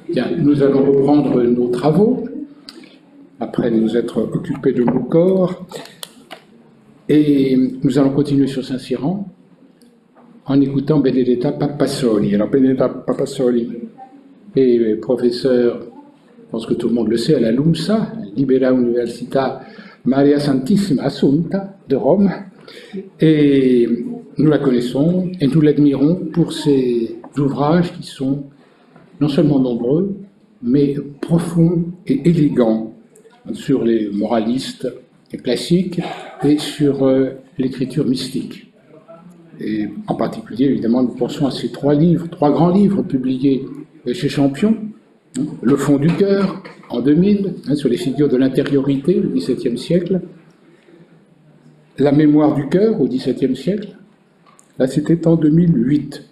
Bien, nous allons reprendre nos travaux, après nous être occupés de nos corps, et nous allons continuer sur Saint-Cyran en écoutant Benedetta Papassoli. Alors Benedetta Papassoli est professeur, je pense que tout le monde le sait, à la LUMSA, Libera Università Maria Santissima Assunta de Rome, et nous la connaissons et nous l'admirons pour ses ouvrages qui sont non seulement nombreux, mais profonds et élégants sur les moralistes classiques et sur l'écriture mystique. Et en particulier, évidemment, nous pensons à ces trois grands livres publiés chez Champion, Le fond du cœur, en 2000, sur les figures de l'intériorité, au XVIIe siècle, La mémoire du cœur, au XVIIe siècle, là c'était en 2008.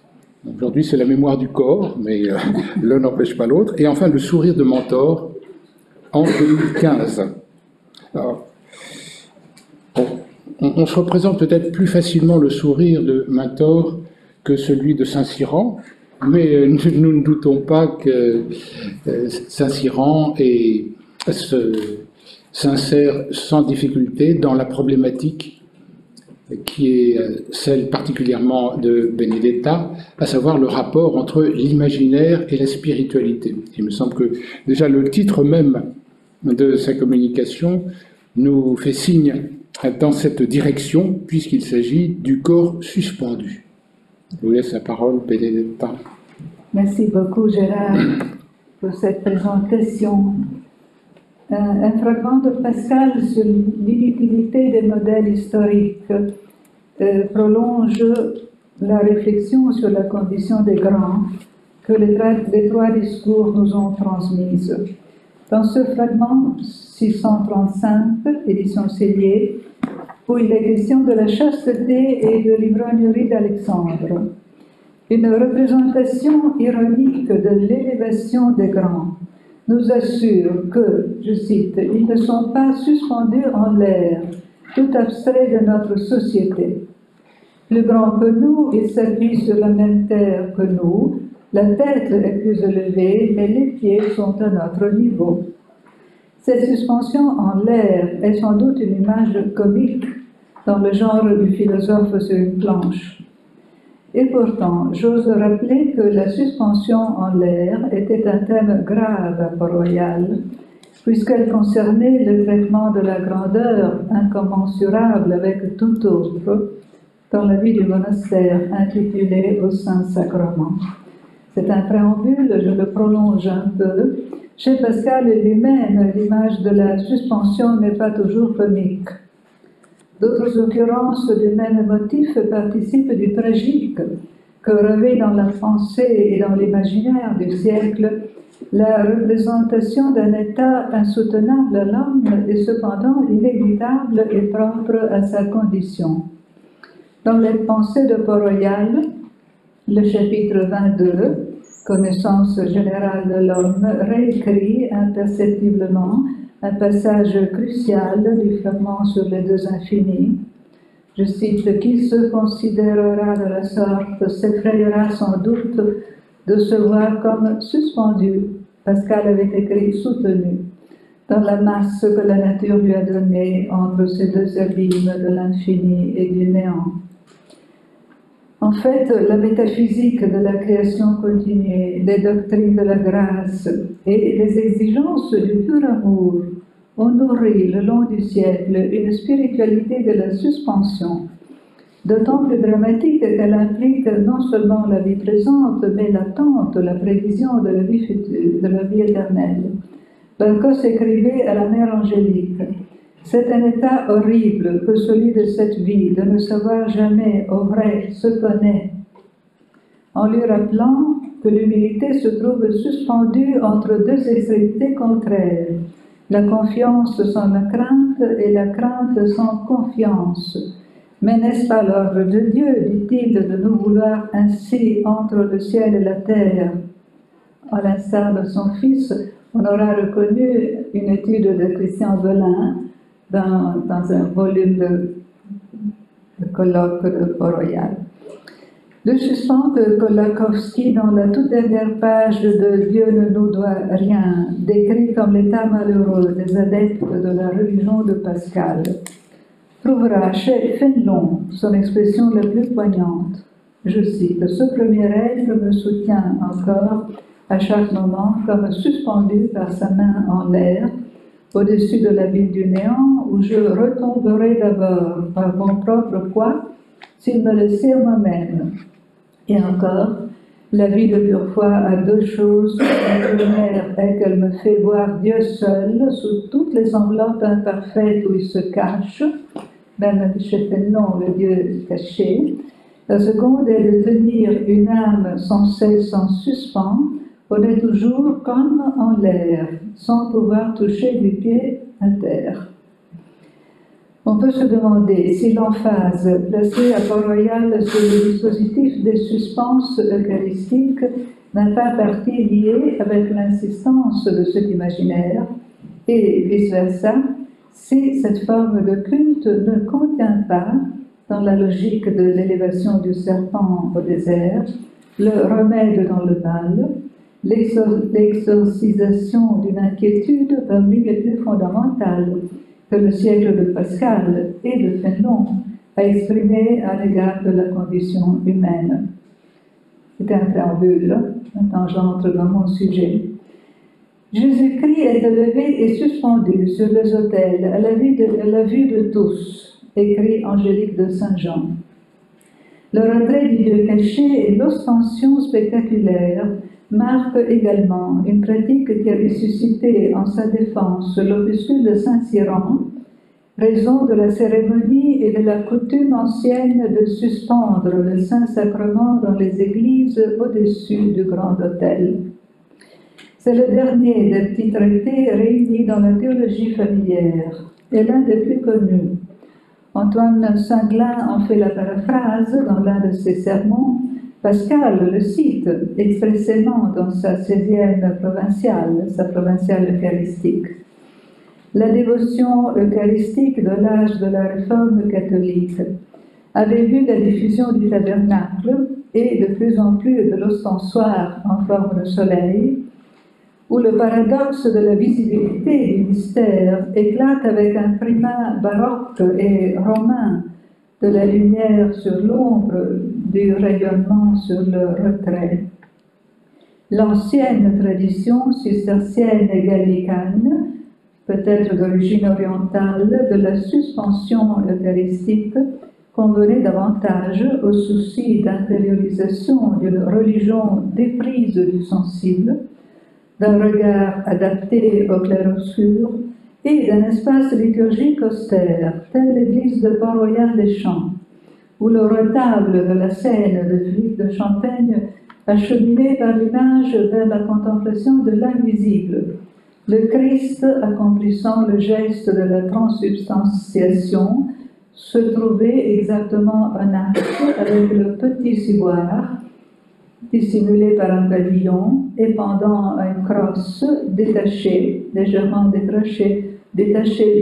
Aujourd'hui, c'est la mémoire du corps, mais l'un n'empêche pas l'autre. Et enfin, Le sourire de Mentor, en 2015. Alors, on se représente peut-être plus facilement le sourire de Mentor que celui de Saint-Cyran, mais nous ne doutons pas que Saint-Cyran s'insère sans difficulté dans la problématique qui est celle particulièrement de Benedetta, à savoir le rapport entre l'imaginaire et la spiritualité. Il me semble que déjà le titre même de sa communication nous fait signe dans cette direction, puisqu'il s'agit du corps suspendu. Je vous laisse la parole, Benedetta. Merci beaucoup, Gérard, pour cette présentation. Un fragment de Pascal sur l'inutilité des modèles historiques prolonge la réflexion sur la condition des grands que les trois discours nous ont transmises. Dans ce fragment 635, édition Cellier, où il est question de la chasteté et de l'ivrognerie d'Alexandre, une représentation ironique de l'élévation des grands nous assure que, je cite, « ils ne sont pas suspendus en l'air, tout abstrait de notre société. Plus grand que nous, ils s'appuient sur la même terre que nous, la tête est plus élevée, mais les pieds sont à notre niveau. » Cette suspension en l'air est sans doute une image comique dans le genre du philosophe sur une planche. Et pourtant, j'ose rappeler que la suspension en l'air était un thème grave à Port-Royal, puisqu'elle concernait le traitement de la grandeur incommensurable avec tout autre dans la vie du monastère intitulé Au Saint-Sacrement. C'est un préambule, je le prolonge un peu. Chez Pascal lui-même, l'image de la suspension n'est pas toujours comique. D'autres occurrences du même motif participent du tragique que revêt dans la pensée et dans l'imaginaire du siècle la représentation d'un état insoutenable à l'homme et cependant inévitable et propre à sa condition. Dans les pensées de Port-Royal, le chapitre 22, Connaissance générale de l'homme, réécrit imperceptiblement un passage crucial du fragment sur les deux infinis. Je cite, « Qui se considérera de la sorte s'effrayera sans doute de se voir comme suspendu. » Pascal avait écrit « soutenu » dans la masse que la nature lui a donnée entre ces deux abîmes de l'infini et du néant. En fait, la métaphysique de la création continue, les doctrines de la grâce et les exigences du pur amour ont nourri le long du siècle une spiritualité de la suspension, d'autant plus dramatique qu'elle implique non seulement la vie présente, mais l'attente, la prévision de la vie future, de la vie éternelle. Balcos écrivait à la mère angélique, « C'est un état horrible que celui de cette vie, de ne savoir jamais au vrai ce qu'on est, en lui rappelant que l'humilité se trouve suspendue entre deux extrémités contraires, la confiance sans la crainte et la crainte sans confiance. Mais n'est-ce pas l'ordre de Dieu, dit-il, de nous vouloir ainsi entre le ciel et la terre? » À l'instar de son fils, on aura reconnu une étude de Christian Belin dans un volume de colloque de Port-Royal. Le suspens que Kolakowski, dans la toute dernière page de Dieu ne nous doit rien, décrit comme l'état malheureux des adeptes de la religion de Pascal, trouvera chez Fénelon son expression la plus poignante. Je cite: « Ce premier être me soutient encore à chaque moment comme suspendu par sa main en l'air, au-dessus de l'abîme du néant, où je retomberai d'abord par mon propre poids, s'il me laissait moi-même. » Et encore, la vie de pure foi a deux choses. La première est qu'elle me fait voir Dieu seul, sous toutes les enveloppes imparfaites où il se cache, même chez Fénelon, le Dieu caché. La seconde est de tenir une âme sans cesse en suspens. On est toujours comme en l'air, sans pouvoir toucher du pied à terre. On peut se demander si l'emphase placée à Port-Royal sur le dispositif des suspenses eucharistiques n'a pas partie liée avec l'insistance de cet imaginaire, et vice-versa, si cette forme de culte ne contient pas, dans la logique de l'élévation du serpent au désert, le remède dans le mal, l'exorcisation d'une inquiétude parmi les plus fondamentales que le siècle de Pascal et de Fénelon a exprimé à l'égard de la condition humaine. C'est un préambule, un tangente dans mon sujet. Jésus-Christ est élevé et suspendu sur les autels à la vue de tous, écrit Angélique de Saint-Jean. Le retrait du Dieu caché et l'ostension spectaculaire marquent également une pratique qui avait suscité en sa défense l'opuscule de Saint-Cyran, raison de la cérémonie et de la coutume ancienne de suspendre le Saint-Sacrement dans les églises au-dessus du grand autel. C'est le dernier des petits traités réunis dans la théologie familière et l'un des plus connus. Antoine Singlin en fait la paraphrase dans l'un de ses sermons. Pascal le cite expressément dans sa 16e provinciale, sa provinciale eucharistique. La dévotion eucharistique de l'âge de la Réforme catholique avait vu la diffusion du tabernacle et de plus en plus de l'ostensoir en forme de soleil, où le paradoxe de la visibilité du mystère éclate avec un primat baroque et romain de la lumière sur l'ombre, du rayonnement sur le retrait. L'ancienne tradition cistercienne et gallicane, peut-être d'origine orientale, de la suspension eucharistique convenait davantage au souci d'intériorisation d'une religion déprise du sensible, d'un regard adapté au clair-obscur et d'un espace liturgique austère, tel l'église de Port-Royal-des-Champs, où le retable de la scène de Philippe de Champaigne acheminé par l'image vers la contemplation de l'invisible, le Christ accomplissant le geste de la transsubstantiation, se trouvait exactement un acte avec le petit ciboire, dissimulé par un pavillon et pendant une crosse détachée, légèrement détachée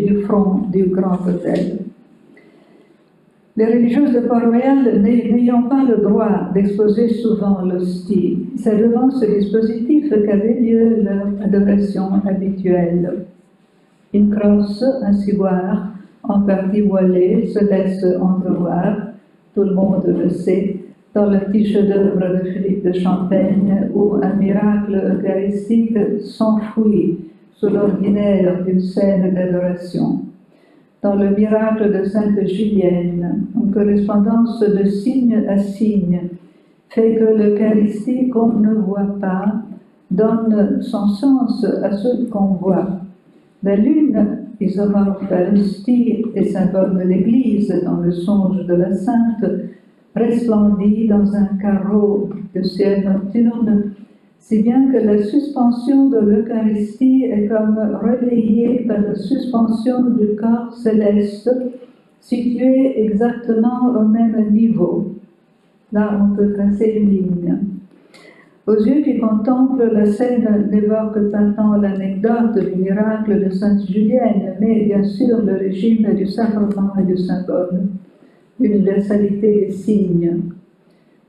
du front du grand autel. Les religieuses de Port-Royal, n'ayant pas le droit d'exposer souvent l'hostie, c'est devant ce dispositif qu'avait lieu leur adoration habituelle. Une crosse, un ciboire, en partie voilée, se laisse entrevoir, tout le monde le sait, dans le petit chef-d'œuvre de Philippe de Champaigne, où un miracle eucharistique s'enfouit sous l'ordinaire d'une scène d'adoration. Dans le miracle de Sainte Julienne, une correspondance de signe à signe fait que l'Eucharistie qu'on ne voit pas donne son sens à ce qu'on voit. La lune, isomorphe à l'hostie et symbole de l'Église dans le songe de la Sainte, resplendit dans un carreau de ciel nocturne, si bien que la suspension de l'Eucharistie est comme relayée par la suspension du corps céleste, situé exactement au même niveau. Là, on peut tracer une ligne. Aux yeux qui contemplent la scène n'évoque pas tant l'anecdote du miracle de Sainte Julienne, mais bien sûr le régime du sacrement et du symbole, l'universalité des signes.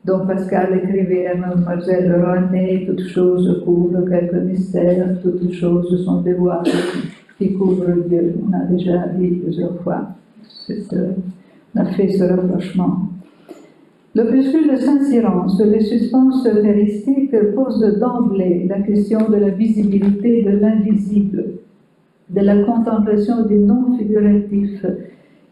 dont Pascal écrivait à Mademoiselle de Rohanay, toutes choses couvrent quelques mystères, toutes choses sont des voiles qui couvrent Dieu. On a déjà dit plusieurs fois, on a fait ce rapprochement. L'opuscule de Saint-Cyran sur les suspenses eucharistiques pose d'emblée la question de la visibilité de l'invisible, de la contemplation du non figuratif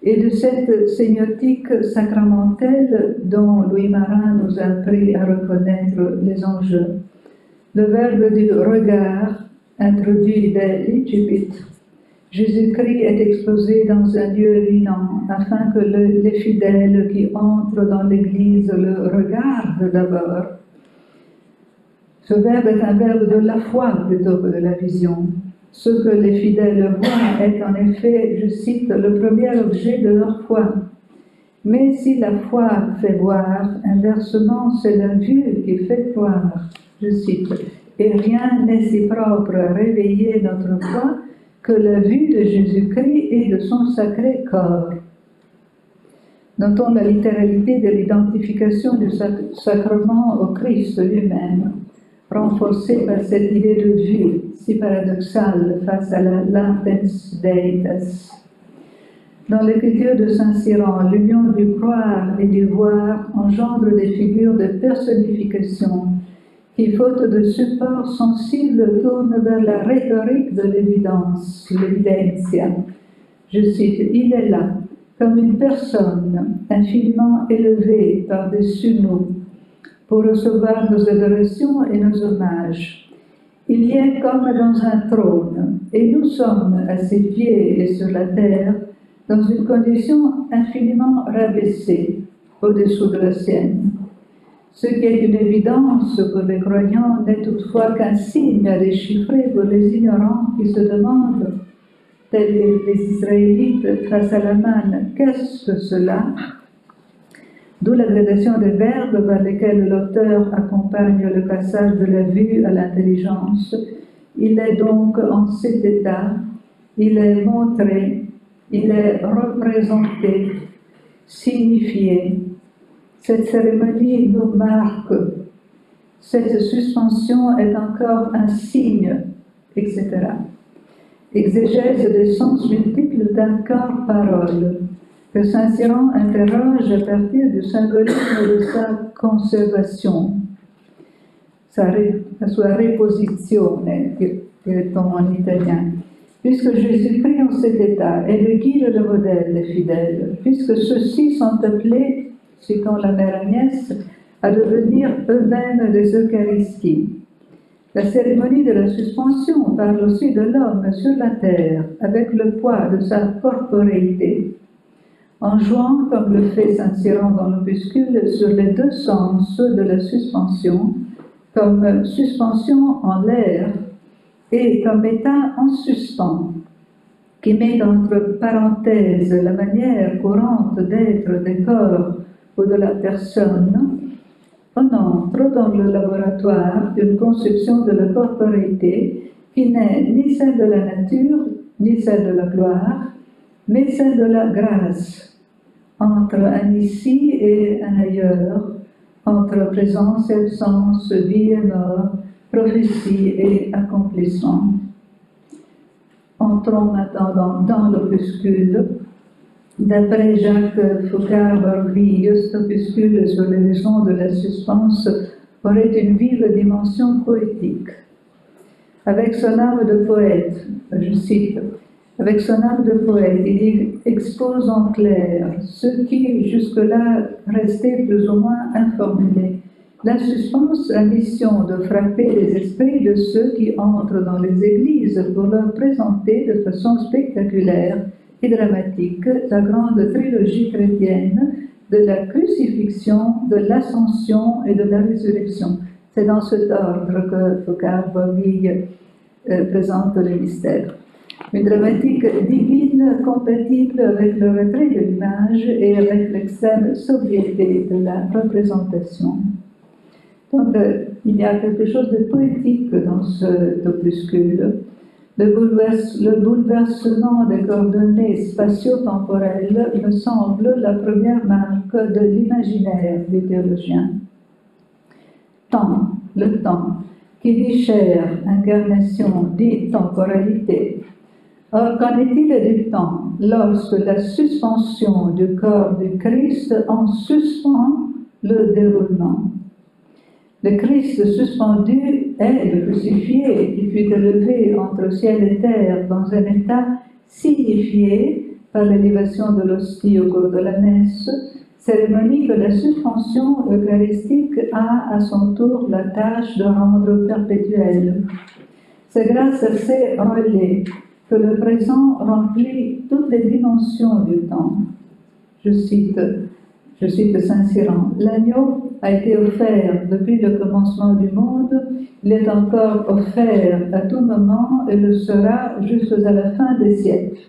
et de cette sémiotique sacramentelle dont Louis Marin nous a appris à reconnaître les enjeux. Le verbe du regard, introduit dès l'Égypte, Jésus-Christ est exposé dans un lieu éminent afin que les fidèles qui entrent dans l'Église le regardent d'abord. Ce verbe est un verbe de la foi plutôt que de la vision. Ce que les fidèles voient est en effet, je cite, le premier objet de leur foi. Mais si la foi fait voir, inversement, c'est la vue qui fait croire, je cite, et rien n'est si propre à réveiller notre foi que la vue de Jésus-Christ et de son sacré corps. Notons la littéralité de l'identification du sacrement au Christ lui-même, renforcée par cette idée de vue, si paradoxale face à la latens deitas. Dans l'écriture de Saint-Cyran, l'union du croire et du voir engendre des figures de personnification qui, faute de support sensible, tournent vers la rhétorique de l'évidence, l'évidencia. Je cite, « Il est là, comme une personne infiniment élevée par-dessus nous, pour recevoir nos adorations et nos hommages. Il y est comme dans un trône, et nous sommes à ses pieds et sur la terre, dans une condition infiniment rabaissée, au-dessous de la sienne. Ce qui est une évidence pour les croyants n'est toutefois qu'un signe à déchiffrer pour les ignorants qui se demandent, tels les Israélites face à la manne, qu'est-ce que cela? D'où la gradation des verbes par lesquels l'auteur accompagne le passage de la vue à l'intelligence. Il est donc en cet état, il est montré, il est représenté, signifié. Cette cérémonie nous marque, cette suspension est encore un signe, etc. Exégèse des sens multiples d'un corps-parole, que Saint-Cyran interroge à partir du symbolisme de sa conservation, sa sua riposizione, dirait-on en italien. Puisque Jésus-Christ en cet état est le guide et le modèle des fidèles, puisque ceux-ci sont appelés, citant la mère Agnès, à devenir eux-mêmes des Eucharisties. La cérémonie de la suspension parle aussi de l'homme sur la terre, avec le poids de sa corporéité, en jouant, comme le fait Saint-Cyran dans l'opuscule, sur les deux sens de la suspension, comme suspension en l'air et comme état en suspens, qui met entre parenthèses la manière courante d'être des corps ou de la personne. On entre dans le laboratoire d'une conception de la corporéité qui n'est ni celle de la nature, ni celle de la gloire, mais celle de la grâce, entre un ici et un ailleurs, entre présence et absence, vie et mort, prophétie et accomplissement. Entrons maintenant dans l'opuscule. D'après Jacques Faucard-Barby, cet opuscule sur les raisons de la suspense aurait une vive dimension poétique. Avec son âme de poète, je cite, avec son âme de poète, il expose en clair ce qui jusque-là restait plus ou moins informulé. La suspense a mission de frapper les esprits de ceux qui entrent dans les églises pour leur présenter de façon spectaculaire et dramatique la grande trilogie chrétienne de la crucifixion, de l'ascension et de la résurrection. C'est dans cet ordre que Faucard-Barby présente les mystères. Une dramatique divine compatible avec le retrait de l'image et avec l'extrême sobriété de la représentation. Donc, il y a quelque chose de poétique dans cet opuscule. Le bouleversement des coordonnées spatio-temporelles me semble la première marque de l'imaginaire du théologien. temps, le temps, qui dit chair, incarnation, dit temporalité. Or, qu'en est-il du temps lorsque la suspension du corps du Christ en suspend le déroulement? Le Christ suspendu est le crucifié qui fut élevé entre ciel et terre dans un état signifié par l'élévation de l'hostie au cours de la messe, cérémonie que la suspension eucharistique a à son tour la tâche de rendre perpétuelle. C'est grâce à ces relais que le présent remplit toutes les dimensions du temps. Je cite Saint-Cyran, « L'agneau a été offert depuis le commencement du monde, il est encore offert à tout moment et le sera jusqu'à la fin des siècles. »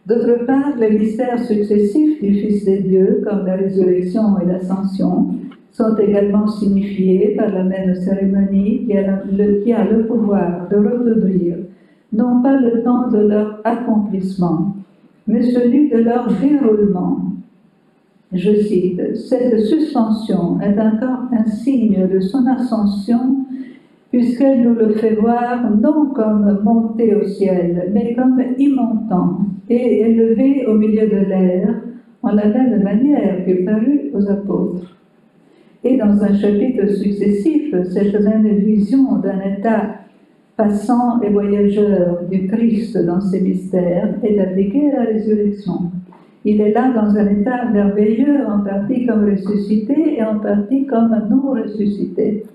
D'autre part, les mystères successifs du Fils de Dieu, comme la résurrection et l'ascension, sont également signifiés par la même cérémonie qui a le pouvoir de recouvrir non pas le temps de leur accomplissement, mais celui de leur déroulement. Je cite, « Cette suspension est encore un signe de son ascension, puisqu'elle nous le fait voir non comme monter au ciel, mais comme y montant et élevé au milieu de l'air, en la même manière qu'il parut aux apôtres. » Et dans un chapitre successif, cette même vision d'un état passant et voyageur du Christ dans ses mystères est appliquée à la résurrection. Il est là dans un état merveilleux, en partie comme ressuscité et en partie comme non ressuscité,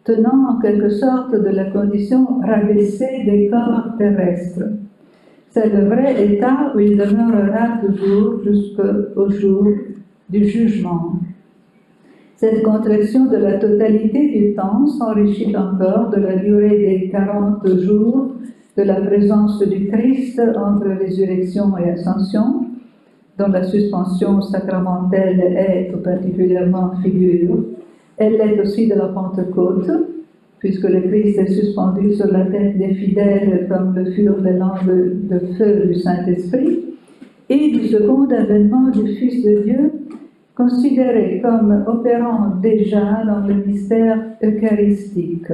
tenant en quelque sorte de la condition rabaissée des corps terrestres. C'est le vrai état où il demeurera toujours jusqu'au jour du jugement. Cette contraction de la totalité du temps s'enrichit encore de la durée des 40 jours de la présence du Christ entre résurrection et ascension, dont la suspension sacramentelle est tout particulièrement figure. Elle l'est aussi de la Pentecôte, puisque le Christ est suspendu sur la tête des fidèles comme le furent les langues de feu du Saint-Esprit, et du second avènement du Fils de Dieu, considéré comme opérant déjà dans le mystère eucharistique.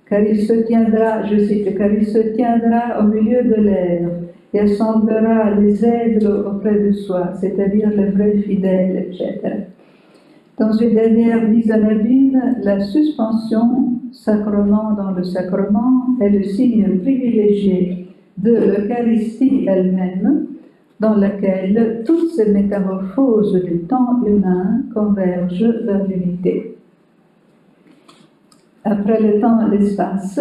Car il se tiendra, je cite, « car il se tiendra au milieu de l'air et assemblera les aigles auprès de soi, c'est-à-dire les vrais fidèles, etc. » Dans une dernière mise en abîme, la suspension, sacrement dans le sacrement, est le signe privilégié de l'Eucharistie elle-même, dans laquelle toutes ces métamorphoses du temps humain convergent vers l'unité. Après le temps et l'espace,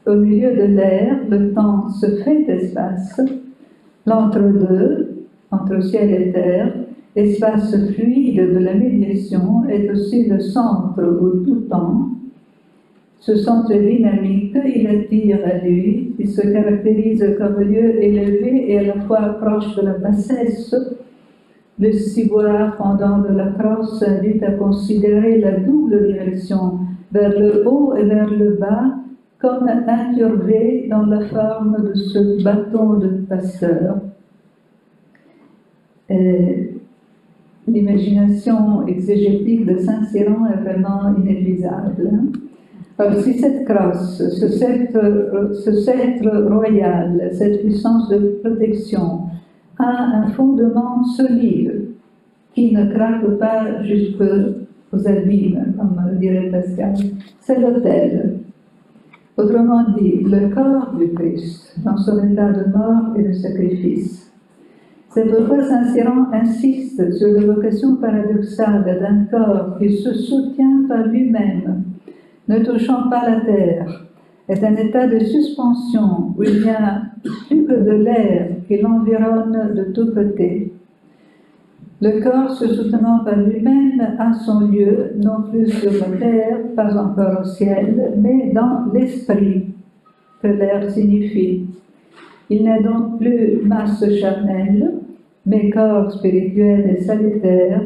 au milieu de l'air, le temps se fait espace, l'entre-deux, entre ciel et terre, l'espace fluide de la médiation est aussi le centre où tout temps. Ce centre dynamique, il attire à lui, il se caractérise comme lieu élevé et à la fois proche de la bassesse. Le ciboire pendant de la crosse invite à considérer la double direction, vers le haut et vers le bas, comme incurvé dans la forme de ce bâton de pasteur. L'imagination exégétique de Saint-Cyran est vraiment inépuisable. Alors, si cette crosse, ce sceptre royal, cette puissance de protection a un fondement solide qui ne craque pas jusqu'aux abîmes, comme dirait Pascal, c'est l'autel. Autrement dit, le corps du Christ, dans son état de mort et de sacrifice. C'est pourquoi Saint-Cyran insiste sur l'évocation paradoxale d'un corps qui se soutient par lui-même, ne touchant pas la terre, est un état de suspension où il n'y a plus que de l'air qui l'environne de tous côtés. Le corps se soutenant par lui-même a son lieu, non plus sur la terre, pas encore au ciel, mais dans l'esprit, que l'air signifie. Il n'est donc plus masse charnelle, mais corps spirituel et salutaire,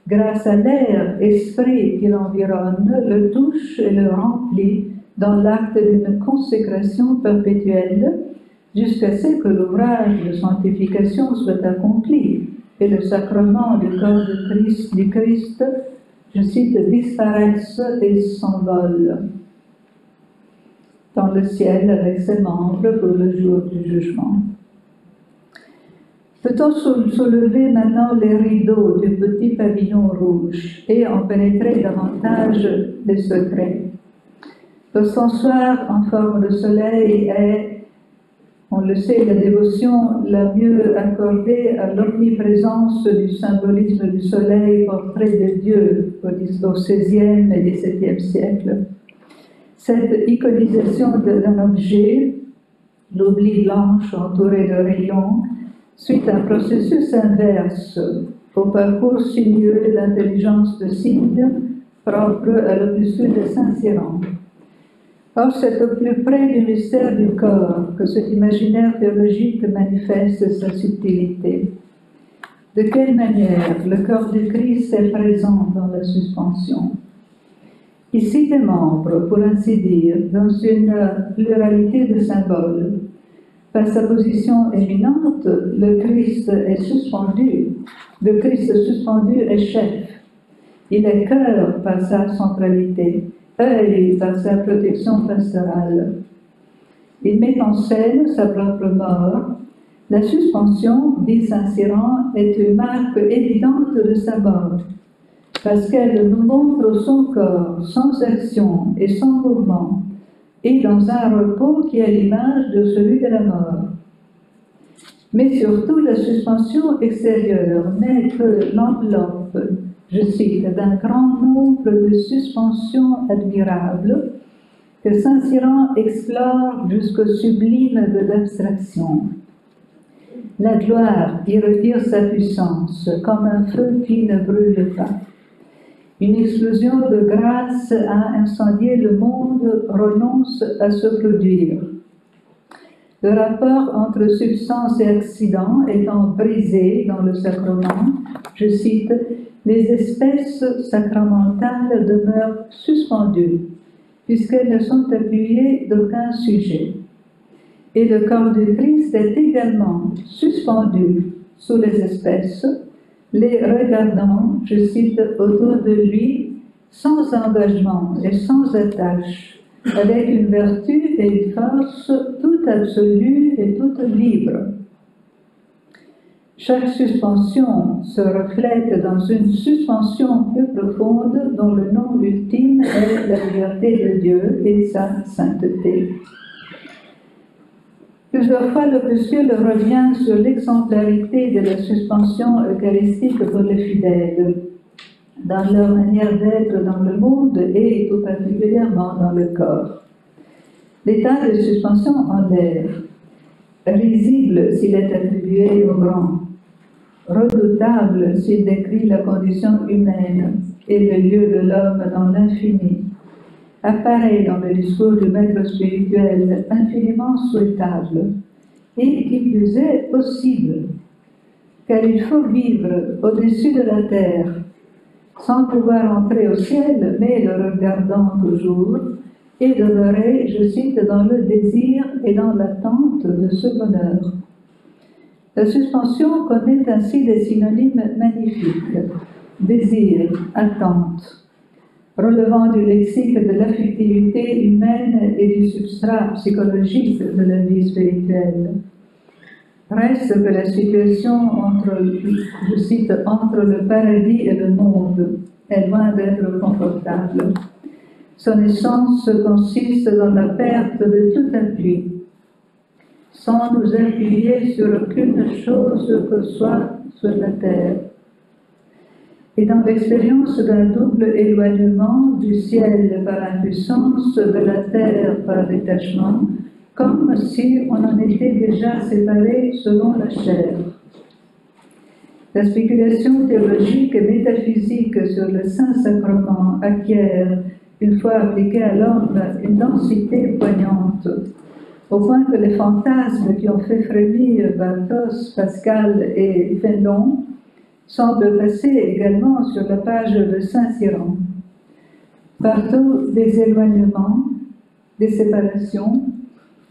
grâce à l'air, esprit qui l'environne, le touche et le remplit dans l'acte d'une consécration perpétuelle, jusqu'à ce que l'ouvrage de sanctification soit accompli et le sacrement du corps du Christ je cite, disparaissent et s'envolent dans le ciel avec ses membres pour le jour du jugement. Peut-on soulever maintenant les rideaux du petit pavillon rouge et en pénétrer davantage les secrets? Le soir en forme de soleil est, on le sait, la dévotion la mieux accordée à l'omniprésence du symbolisme du soleil, portrait de Dieu au XVIe et XVIIe siècle. Cette iconisation d'un objet, l'oubli blanche entouré de rayons, suit un processus inverse au parcours sinueux d'intelligence de signes propre à l'opuscule de Saint-Cyran. Or, c'est au plus près du mystère du corps que cet imaginaire théologique manifeste sa subtilité. De quelle manière le corps du Christ est présent dans la suspension? Ici des membres, pour ainsi dire, dans une pluralité de symboles. Par sa position éminente, le Christ est suspendu. Le Christ suspendu est chef. Il est cœur par sa centralité, œil par sa protection pastorale. Il met en scène sa propre mort. La suspension, dit Saint-Cyran, est une marque évidente de sa mort, parce qu'elle nous montre son corps sans action et sans mouvement, et dans un repos qui est l'image de celui de la mort. Mais surtout, la suspension extérieure n'est que l'enveloppe, je cite, d'un grand nombre de suspensions admirables que Saint-Cyran explore jusqu'au sublime de l'abstraction. La gloire y retire sa puissance, comme un feu qui ne brûle pas. Une explosion de grâce a incendié le monde renonce à se produire. Le rapport entre substance et accident étant brisé dans le sacrement, je cite, les espèces sacramentales demeurent suspendues, puisqu'elles ne sont appuyées d'aucun sujet. Et le corps du Christ est également suspendu sous les espèces, les regardant, je cite, autour de lui, sans engagement et sans attache, avec une vertu et une force toute absolue et toute libre. Chaque suspension se reflète dans une suspension plus profonde dont le nom ultime est la liberté de Dieu et sa sainteté. Plusieurs fois, l'opuscule revient sur l'exemplarité de la suspension eucharistique pour les fidèles, dans leur manière d'être dans le monde et tout particulièrement dans le corps. L'état de suspension en l'air, risible s'il est attribué au grand, redoutable s'il décrit la condition humaine et le lieu de l'homme dans l'infini, apparaît dans le discours du maître spirituel infiniment souhaitable et qui plus est possible, car il faut vivre au-dessus de la terre sans pouvoir entrer au ciel, mais le regardant toujours et demeurer, je cite, dans le désir et dans l'attente de ce bonheur. La suspension connaît ainsi des synonymes magnifiques: désir, attente, relevant du lexique de l'affectivité humaine et du substrat psychologique de la vie spirituelle. Reste que la situation entre, je cite, entre le paradis et le monde est loin d'être confortable. Son essence consiste dans la perte de tout appui, sans nous appuyer sur aucune chose que soit sur la terre. Et dans l'expérience d'un double éloignement du ciel par impuissance, de la terre par détachement, comme si on en était déjà séparés selon la chair. La spéculation théologique et métaphysique sur le Saint-Sacrement acquiert, une fois appliquée à l'homme, une densité poignante, au point que les fantasmes qui ont fait frémir Barthos, Pascal et Fénelon semblent passer également sur la page de Saint-Cyran. Partout des éloignements, des séparations,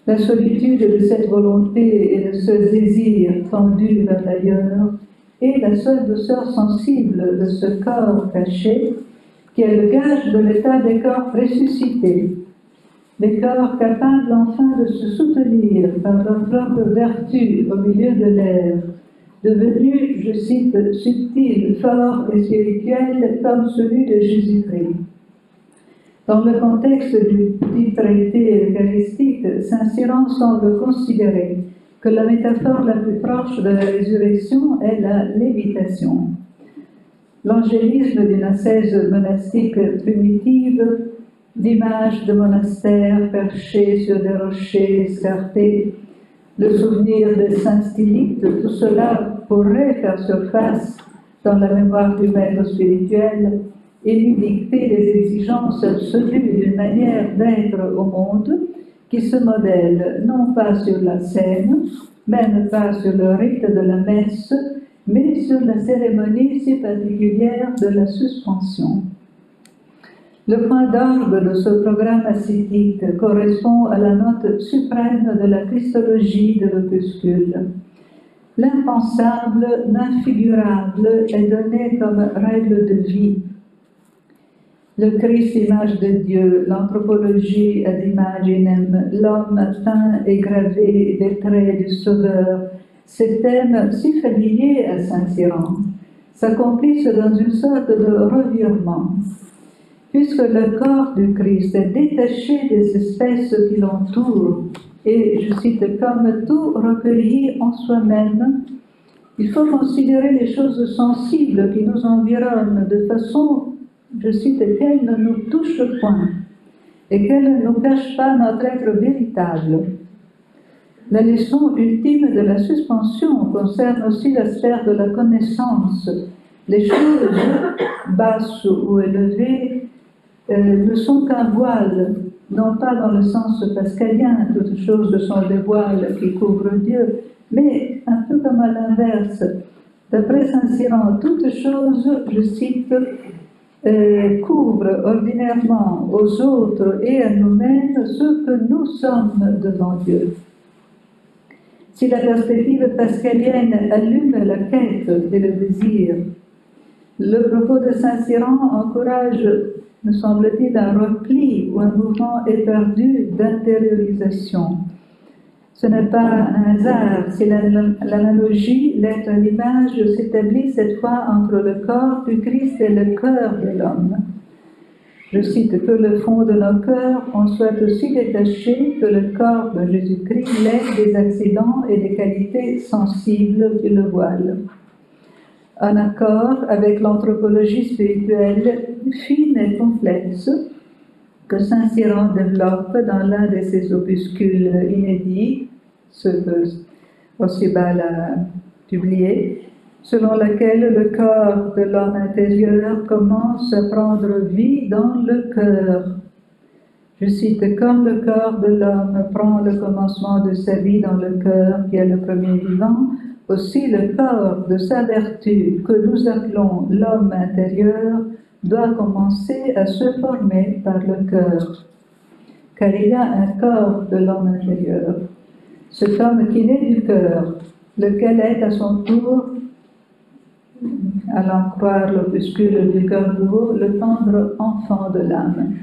la solitude de cette volonté et de ce désir tendu vers l'ailleurs, et la seule douceur sensible de ce corps caché, qui est le gage de l'état des corps ressuscités, des corps capables enfin de se soutenir par leur propre vertu au milieu de l'air, devenus, je cite, subtils, forts et spirituels comme celui de Jésus-Christ. Dans le contexte du petit traité eucharistique, Saint Cyran semble considérer que la métaphore la plus proche de la résurrection est la lévitation. L'angélisme d'une ascèse monastique primitive, d'images de monastères perchés sur des rochers escarpés, le souvenir des saints stylites, tout cela pourrait faire surface dans la mémoire du maître spirituel et lui dicter les exigences absolues d'une manière d'être au monde qui se modèle non pas sur la scène, même pas sur le rite de la messe, mais sur la cérémonie si particulière de la suspension. Le point d'orgue de ce programme ascétique correspond à la note suprême de la christologie de l'opuscule. L'impensable, l'infigurable est donné comme règle de vie. Le Christ, image de Dieu, l'anthropologie ad imaginem, l'homme peint et gravé des traits du Sauveur, ces thèmes si familiers à Saint Cyran s'accomplissent dans une sorte de revirement. Puisque le corps du Christ est détaché des espèces qui l'entourent, et, je cite, comme tout recueilli en soi-même, il faut considérer les choses sensibles qui nous environnent de façon, je cite, qu'elles ne nous touchent point et qu'elles ne nous cachent pas notre être véritable. La leçon ultime de la suspension concerne aussi la sphère de la connaissance. Les choses basses ou élevées ne sont qu'un voile, non pas dans le sens pascalien, toutes choses sont des voiles qui couvrent Dieu, mais un peu comme à l'inverse. D'après Saint Cyran, toutes choses, je cite, couvrent ordinairement aux autres et à nous-mêmes ce que nous sommes devant Dieu. Si la perspective pascalienne allume la quête et le désir, le propos de Saint Cyran encourage, me semble-t-il, un repli ou un mouvement éperdu d'intériorisation. Ce n'est pas un hasard si l'analogie, l'être à l'image, s'établit cette fois entre le corps du Christ et le cœur de l'homme. Je cite, que le fond de nos cœurs en soit aussi détaché que le corps de Jésus-Christ l'est des accidents et des qualités sensibles qui le voilent. En accord avec l'anthropologie spirituelle fine et complexe que Saint Cyran développe dans l'un de ses opuscules inédits, ce que Ossibal a publié, selon laquelle le corps de l'homme intérieur commence à prendre vie dans le cœur. Je cite, comme le corps de l'homme prend le commencement de sa vie dans le cœur qui est le premier vivant, aussi le corps de sa vertu que nous appelons l'homme intérieur doit commencer à se former par le cœur. Car il y a un corps de l'homme intérieur, cet homme qui naît du cœur, lequel est à son tour, allant croire l'opuscule du cœur nouveau, le tendre enfant de l'âme.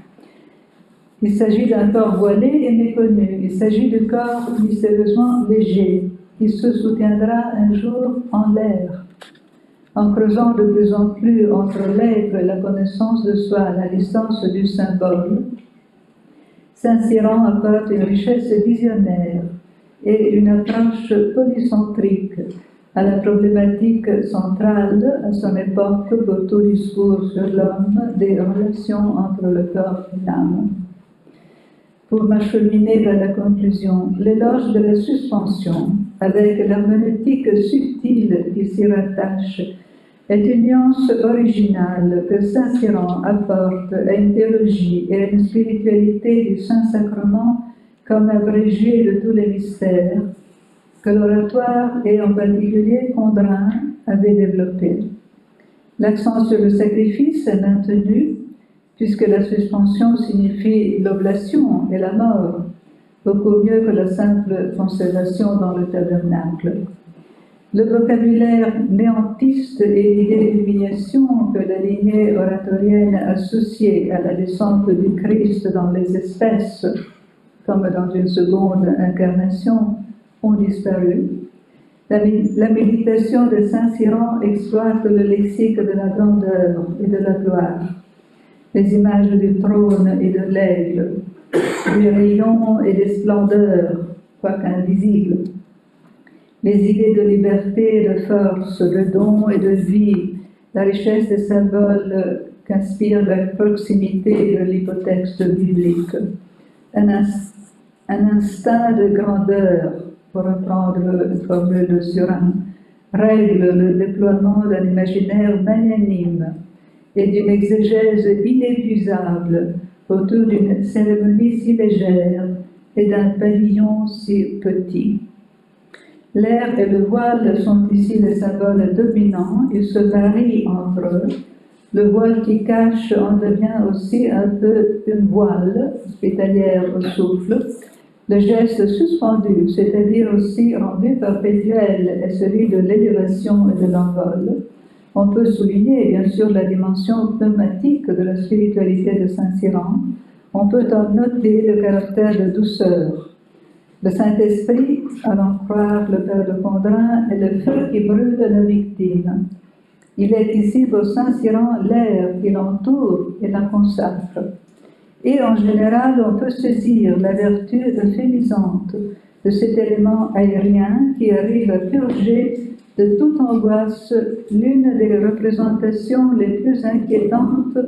Il s'agit d'un corps voilé et méconnu, il s'agit du corps mystérieusement léger, qui se soutiendra un jour en l'air. En creusant de plus en plus entre l'être et la connaissance de soi la distance du symbole, Saint Cyran apporte une richesse visionnaire et une approche polycentrique à la problématique centrale à son époque pour tout discours sur l'homme des relations entre le corps et l'âme. Pour m'acheminer vers la conclusion, l'éloge de la suspension, avec l'herméneutique subtile qui s'y rattache, est une nuance originale que Saint Cyran apporte à une théologie et à une spiritualité du Saint-Sacrement comme abrégé de tous les mystères que l'oratoire et en particulier Condrin avait développé. L'accent sur le sacrifice est maintenu puisque la suspension signifie l'oblation et la mort, beaucoup mieux que la simple conservation dans le tabernacle. Le vocabulaire néantiste et l'idée d'humiliation que la lignée oratorienne associée à la descente du Christ dans les espèces, comme dans une seconde incarnation, ont disparu. La méditation de Saint-Cyran exploite le lexique de la grandeur et de la gloire, les images du trône et de l'aigle, des rayons et des splendeurs, quoique invisibles, les idées de liberté, de force, de don et de vie, la richesse des symboles qu'inspire la proximité de l'hypotexte biblique, un instinct de grandeur, pour reprendre une formule de Surin, règle le déploiement d'un imaginaire magnanime et d'une exégèse inépuisable autour d'une cérémonie si légère et d'un pavillon si petit. L'air et le voile sont ici les symboles dominants, ils se varient entre eux. Le voile qui cache en devient aussi un peu une voile hospitalière au souffle. Le geste suspendu, c'est-à-dire aussi rendu perpétuel, est celui de l'élévation et de l'envol. On peut souligner bien sûr la dimension pneumatique de la spiritualité de Saint-Cyran. On peut en noter le caractère de douceur. Le Saint-Esprit, à l'en croire le Père de Condrin, est le feu qui brûle la victime. Il est ici pour Saint-Cyran l'air qui l'entoure et la consacre. Et en général, on peut saisir la vertu euphémisante de cet élément aérien qui arrive à purger de toute angoisse l'une des représentations les plus inquiétantes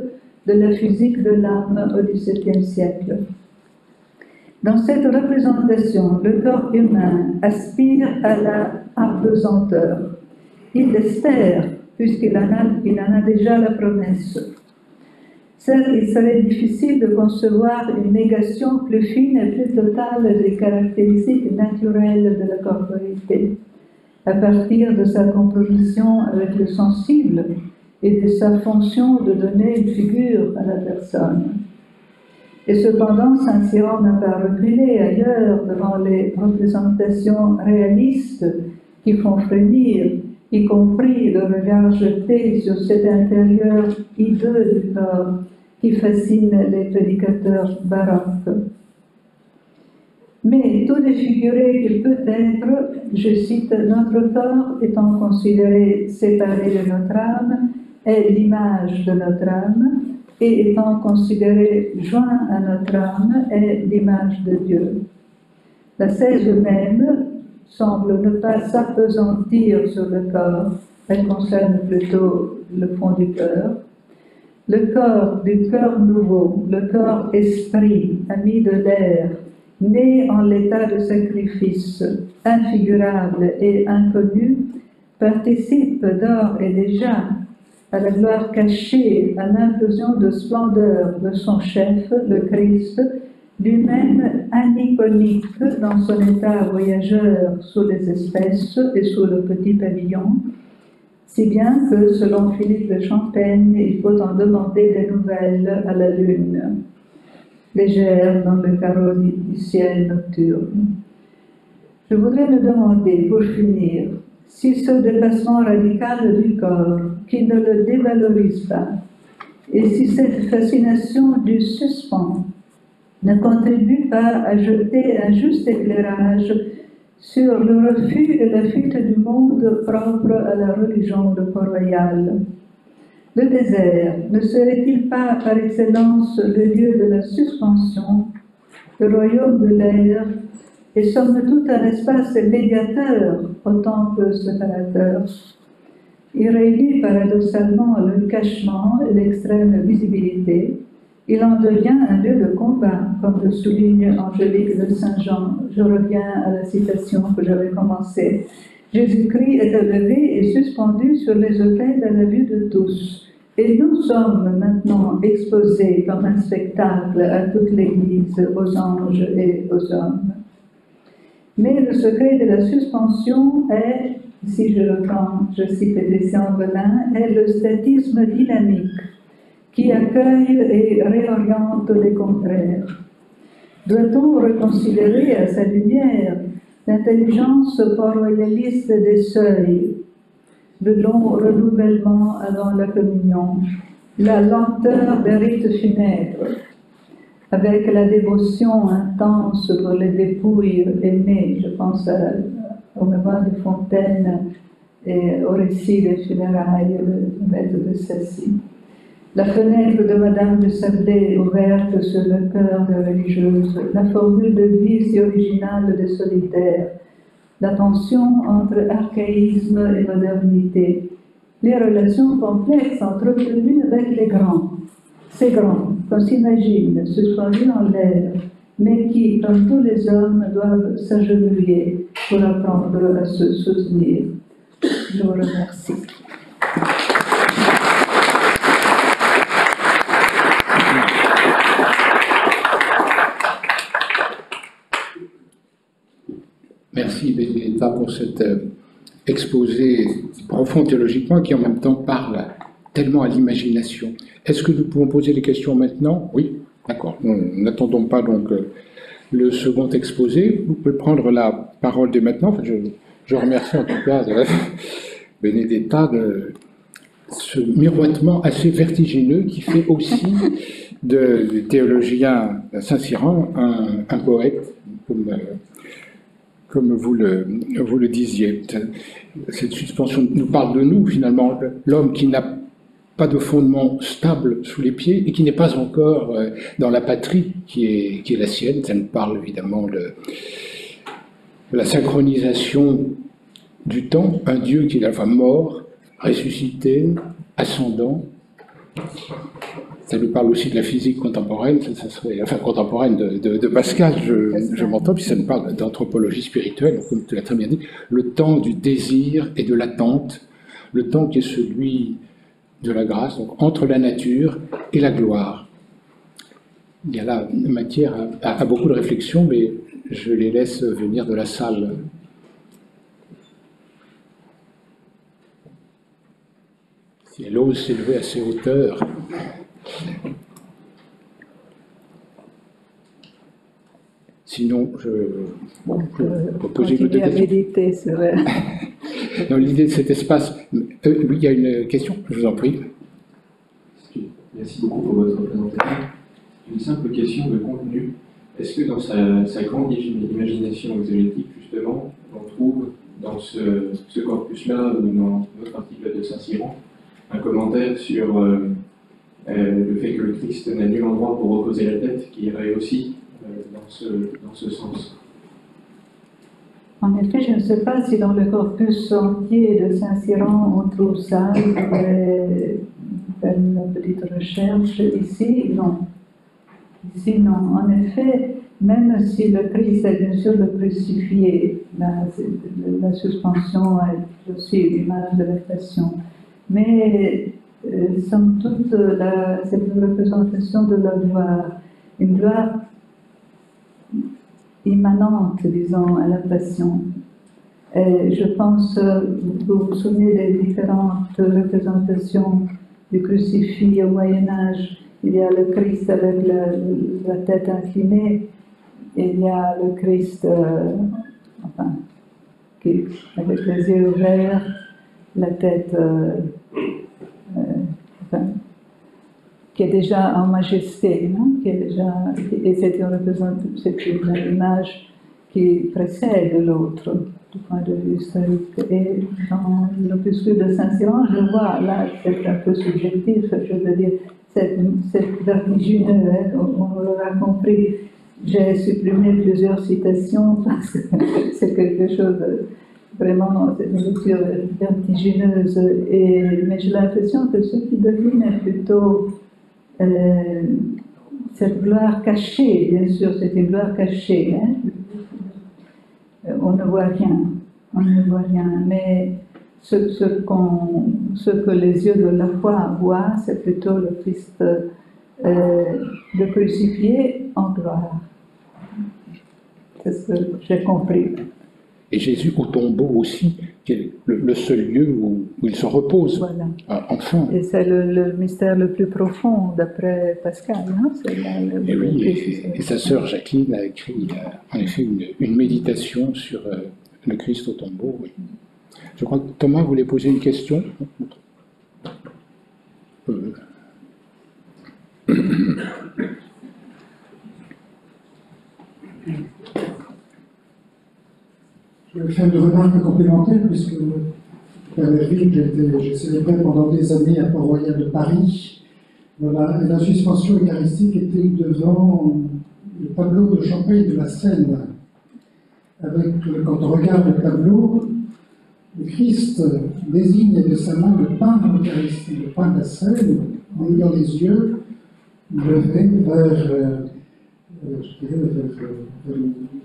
de la physique de l'âme au XVIIe siècle. Dans cette représentation, le corps humain aspire à la apesanteur. Il l'espère, puisqu'il en a déjà la promesse. Certes, il serait difficile de concevoir une négation plus fine et plus totale des caractéristiques naturelles de la corporité, à partir de sa composition avec le sensible et de sa fonction de donner une figure à la personne. Et cependant, Saint-Cyran n'a pas reculé ailleurs devant les représentations réalistes qui font frémir, y compris le regard jeté sur cet intérieur hideux du corps qui fascine les prédicateurs baroques. Mais tout défiguré qu'il peut être, je cite, notre corps étant considéré séparé de notre âme, est l'image de notre âme, et étant considéré joint à notre âme, est l'image de Dieu. La sèche même semble ne pas s'appesantir sur le corps, elle concerne plutôt le fond du cœur. Le corps du cœur nouveau, le corps esprit, ami de l'air, né en l'état de sacrifice, infigurable et inconnu, participe d'ores et déjà à la gloire cachée, à l'implosion de splendeur de son chef, le Christ, lui-même aniconique dans son état voyageur sous les espèces et sous le petit pavillon, si bien que, selon Philippe de Champaigne, il faut en demander des nouvelles à la lune, légère dans le carreau du ciel nocturne. Je voudrais me demander, pour finir, si ce dépassement radical du corps, qui ne le dévalorise pas, et si cette fascination du suspens ne contribue pas à jeter un juste éclairage sur le refus et la fuite du monde propre à la religion de Port-Royal. Le désert ne serait-il pas par excellence le lieu de la suspension, le royaume de l'air, et somme toute un espace médiateur autant que séparateur? Il réunit paradoxalement le cachement et l'extrême visibilité. Il en devient un lieu de combat, comme le souligne Angélique de Saint-Jean. Je reviens à la citation que j'avais commencée. Jésus-Christ est élevé et suspendu sur les autels à la vue de tous. Et nous sommes maintenant exposés comme un spectacle à toute l'Église, aux anges et aux hommes. Mais le secret de la suspension est, si je cite Lucien Belin, est le statisme dynamique qui accueille et réoriente les contraires. Doit-on reconsidérer à sa lumière L'intelligence port-royaliste des seuils, le long renouvellement avant la communion, la lenteur des rites funèbres, avec la dévotion intense pour les dépouilles aimées, je pense au mémoire de Fontaine et au récit des funérailles du maître de Sassy. La fenêtre de Madame de Sablé ouverte sur le cœur de religieuse, la formule de vie si originale des solitaires, la tension entre archaïsme et modernité, les relations complexes entretenues avec les grands, ces grands qu'on s'imagine suspendus en l'air, mais qui, comme tous les hommes, doivent s'agenouiller pour apprendre à se soutenir. Je vous remercie. Merci Benedetta pour cet exposé profond théologiquement qui en même temps parle tellement à l'imagination. Est-ce que nous pouvons poser des questions maintenant? Oui, d'accord. N'attendons pas donc le second exposé. Vous pouvez prendre la parole dès maintenant. Enfin, je remercie en tout cas Benedetta de ce miroitement assez vertigineux qui fait aussi du théologien Saint-Cyran un poète, comme vous le disiez. Cette suspension nous parle de nous, finalement, l'homme qui n'a pas de fondement stable sous les pieds et qui n'est pas encore dans la patrie qui est la sienne. Ça nous parle évidemment de la synchronisation du temps, un Dieu qui est à la fois mort, ressuscité, ascendant. Ça nous parle aussi de la physique contemporaine, ça serait, enfin contemporaine de Pascal, je m'entends, puis ça nous parle d'anthropologie spirituelle, comme tu l'as très bien dit, le temps du désir et de l'attente, le temps qui est celui de la grâce, donc entre la nature et la gloire. Il y a là matière à beaucoup de réflexions, mais je les laisse venir de la salle. Si elle ose s'élever à ces hauteurs. Sinon, je peux poser une question. Dans l'idée de cet espace, oui, il y a une question, je vous en prie. Merci beaucoup pour votre présentation. Une simple question de contenu. Est-ce que dans sa grande imagination exégétique, justement, on trouve dans ce corpus-là ou dans notre article de Saint-Cyran un commentaire sur le fait que le Christ n'a nul endroit pour reposer la tête, qui irait aussi dans ce sens? En effet, je ne sais pas si dans le corpus entier de Saint-Cyran on trouve ça. Je vais faire une petite recherche. Ici, non. Ici, non. En effet, même si le Christ est bien sûr le crucifié, la suspension est aussi l'image de la passion. Mais, somme toute, c'est une représentation de la gloire. Une gloire immanente, disons, à la passion. Et je pense, vous vous souvenez des différentes représentations du crucifix au Moyen-Âge. Il y a le Christ avec la tête inclinée, et il y a le Christ avec les yeux ouverts, la tête qui est déjà en majesté, non? Et c'est une image qui précède l'autre du point de vue historique. Et dans l'opuscule de Saint-Cyran, je vois, là c'est un peu subjectif, je veux dire, c'est vertigineux, hein, on l'aura compris. J'ai supprimé plusieurs citations parce que c'est quelque chose de vraiment, c'est une lecture vertigineuse, mais j'ai l'impression que ce qui domine est plutôt cette gloire cachée, bien sûr, c'est une gloire cachée. Hein? On ne voit rien, mais ce que les yeux de la foi voient, c'est plutôt le Christ le crucifié en gloire. C'est ce que j'ai compris. Et Jésus au tombeau aussi, qui est le seul lieu où il se repose, Voilà. enfin. Et c'est le mystère le plus profond, d'après Pascal. Hein? Et oui, et sa sœur Jacqueline a écrit en effet une méditation sur le Christ au tombeau. Oui. Je crois que Thomas voulait poser une question. Je vais faire une remarque complémentaire, puisque Père Merville, j'ai célébré pendant des années à Port-Royal de Paris. Voilà, et la suspension eucharistique était devant le tableau de Champagne de la Seine. Quand on regarde le tableau, le Christ désigne de sa main le pain eucharistique, le pain de la Seine, en ayant les yeux levés vers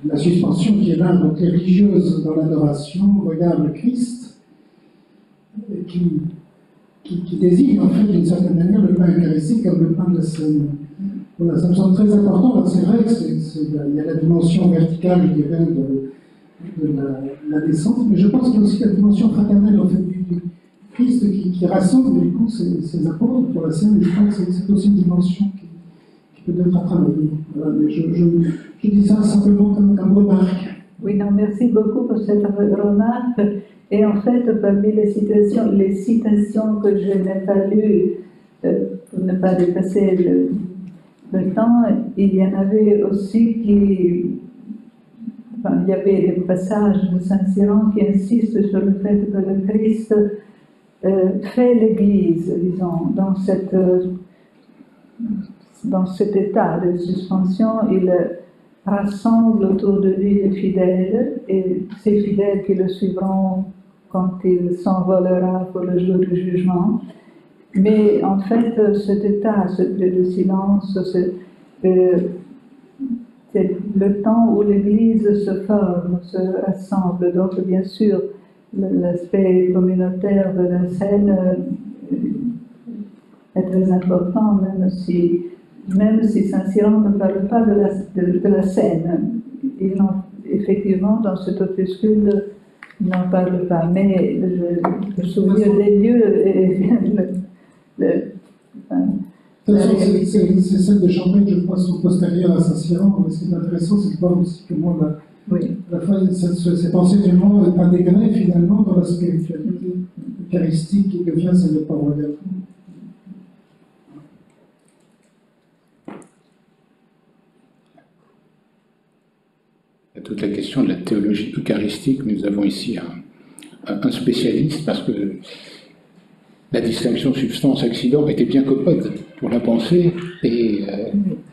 la suspension qui est là, donc les religieuses dans l'adoration regardent le Christ, qui désigne en fait d'une certaine manière le pain eucharistique comme le pain de la Seine. Voilà, ça me semble très important. Alors c'est vrai qu'il y a la dimension verticale, je dirais, de la descente, mais je pense qu'il y a aussi la dimension fraternelle en fait, du Christ qui rassemble du coup ses apôtres pour la Seine, et je pense que c'est aussi une dimension qui peut être à travailler. Voilà, mais je dis ça simplement comme remarque. Oui, non, merci beaucoup pour cette remarque. Et en fait, parmi les citations que je n'ai pas lues, pour ne pas dépasser le temps, il y en avait aussi il y avait des passages de Saint-Cyran qui insistent sur le fait que le Christ fait l'Église, disons, dans cet état de suspension. Il rassemble autour de lui les fidèles, et ces fidèles qui le suivront quand il s'envolera pour le jour du jugement. Mais en fait, cet état, ce lieu de silence, c'est le temps où l'Église se forme, se rassemble. Donc, bien sûr, l'aspect communautaire de la scène est très important, même si Saint-Cyran ne parle pas de la scène. Effectivement, dans cet opuscule, il n'en parle pas. Mais le souvenir des lieux et c'est celle de Champagne, je crois, sont postérieures à Saint-Cyran. Mais ce qui est intéressant, c'est de voir aussi comment la fois, cet enseignement est intégré finalement dans la spiritualité eucharistique qui devient celle de Port-Royal. Toute la question de la théologie eucharistique, nous avons ici un spécialiste, parce que la distinction substance-accident était bien commode pour la pensée, et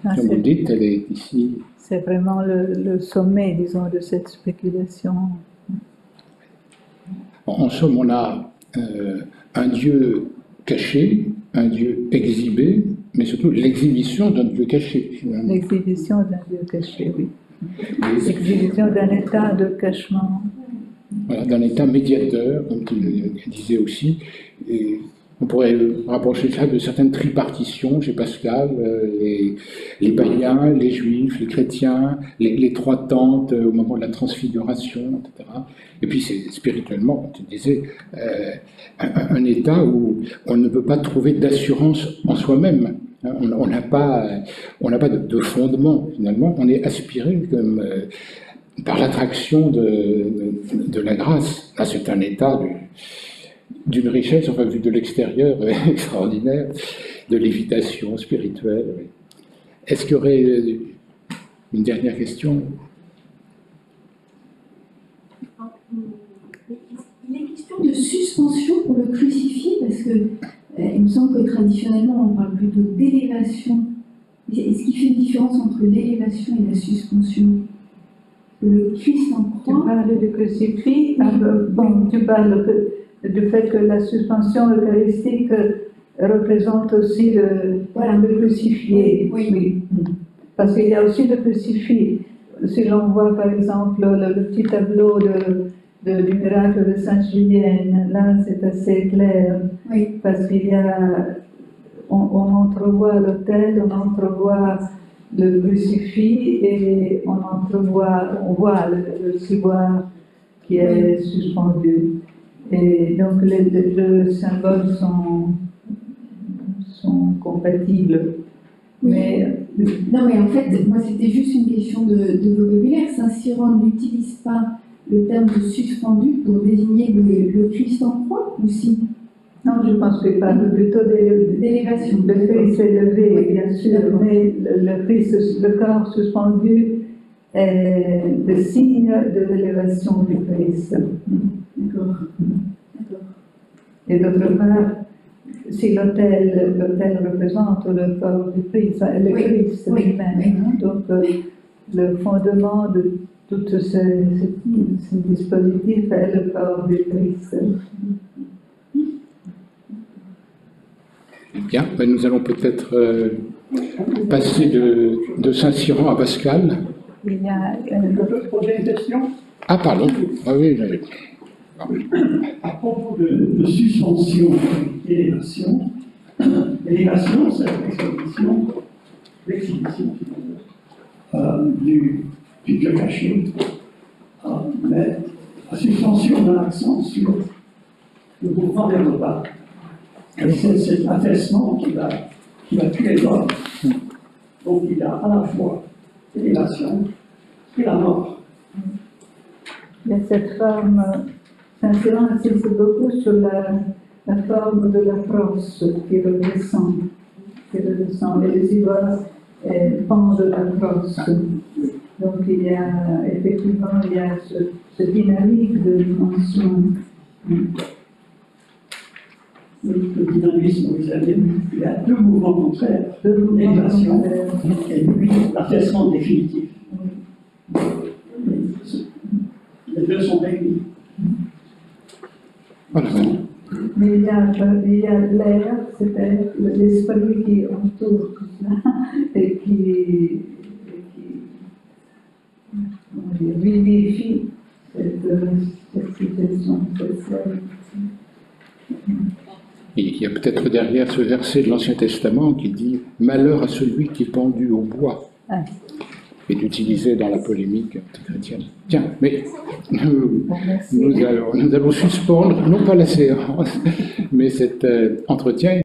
comme vous le dites, elle est ici. C'est vraiment le sommet, disons, de cette spéculation. En somme, on a un Dieu caché, un Dieu exhibé, mais surtout l'exhibition d'un Dieu caché. L'exhibition d'un Dieu caché, oui. L'exhibition d'un état de cachement. Voilà, d'un état médiateur, comme tu le disais aussi. Et on pourrait rapprocher ça de certaines tripartitions chez Pascal, les païens, les juifs, les chrétiens, les trois tentes au moment de la transfiguration, etc. Et puis c'est spirituellement, comme tu disais, un état où on ne peut pas trouver d'assurance en soi-même. On n'a pas de fondement, finalement. On est aspiré comme, par l'attraction de la grâce. Là, c'est un état d'une richesse, enfin, vu de l'extérieur, extraordinaire, de lévitation spirituelle. Est-ce qu'il y aurait une dernière question? Il est question de suspension pour le crucifié, parce que il me semble que traditionnellement on parle plutôt d'élévation. Est-ce qu'il fait une différence entre l'élévation et la suspension? Le Christ en croix. Tu parles du crucifix. Bon, tu parles du fait que la suspension eucharistique représente aussi le crucifié. Oui. Parce qu'il y a aussi le crucifix. Si l'on voit par exemple le petit tableau du miracle de Sainte Julienne, là c'est assez clair, parce qu'il y a, on entrevoit l'autel, on entrevoit le crucifix et on voit le ciboire qui est suspendu. Et donc les symboles sont compatibles. Oui. Mais, Non, mais en fait, moi, c'était juste une question de vocabulaire. Saint-Cyran n'utilise pas le terme de suspendu pour désigner le Christ en croix, ou si? non, je pense qu'il parle plutôt D'élévation. Le Christ élevé, Oui, bien sûr, d'accord. mais le corps suspendu est le signe de l'élévation du Christ. D'accord. D'accord. Et d'autre part, si l'autel représente le corps du Christ, le Oui, Christ oui, lui-même, oui. hein, donc le fondement de tout ce dispositif est le corps du Christ. Bien, ben nous allons peut-être passer de Saint-Cyran à Pascal. Il y a Je peux poser une question Ah, pardon. Ah oui, à propos de suspension et d'élévation. L'élévation, c'est l'exhibition du Dieu caché. Mais la suspension a l'accent sur le mouvement vers le bas. Et c'est cet affaissement qui va tuer l'homme. Donc il y a à la fois l'élévation et la mort. Il y a cette forme, Saint-Cyran insiste beaucoup sur la forme de la crosse qui redescend, et les ivoires pendent la crosse. Donc il y a effectivement ce dynamique de dimension. Le dynamisme, vous savez, il y a deux mouvements contraires, l'élévation et puis l'affaissement définitif. Les deux sont réunis. Voilà. Mais il y a l'air, c'est-à-dire l'esprit qui entoure tout cela et qui vivifie cette situation sociale. Il y a peut-être derrière ce verset de l'Ancien Testament qui dit « Malheur à celui qui est pendu au bois ». Ah. Est utilisé dans la polémique chrétienne. Tiens, mais Merci. nous allons suspendre, non pas la séance, mais cet entretien.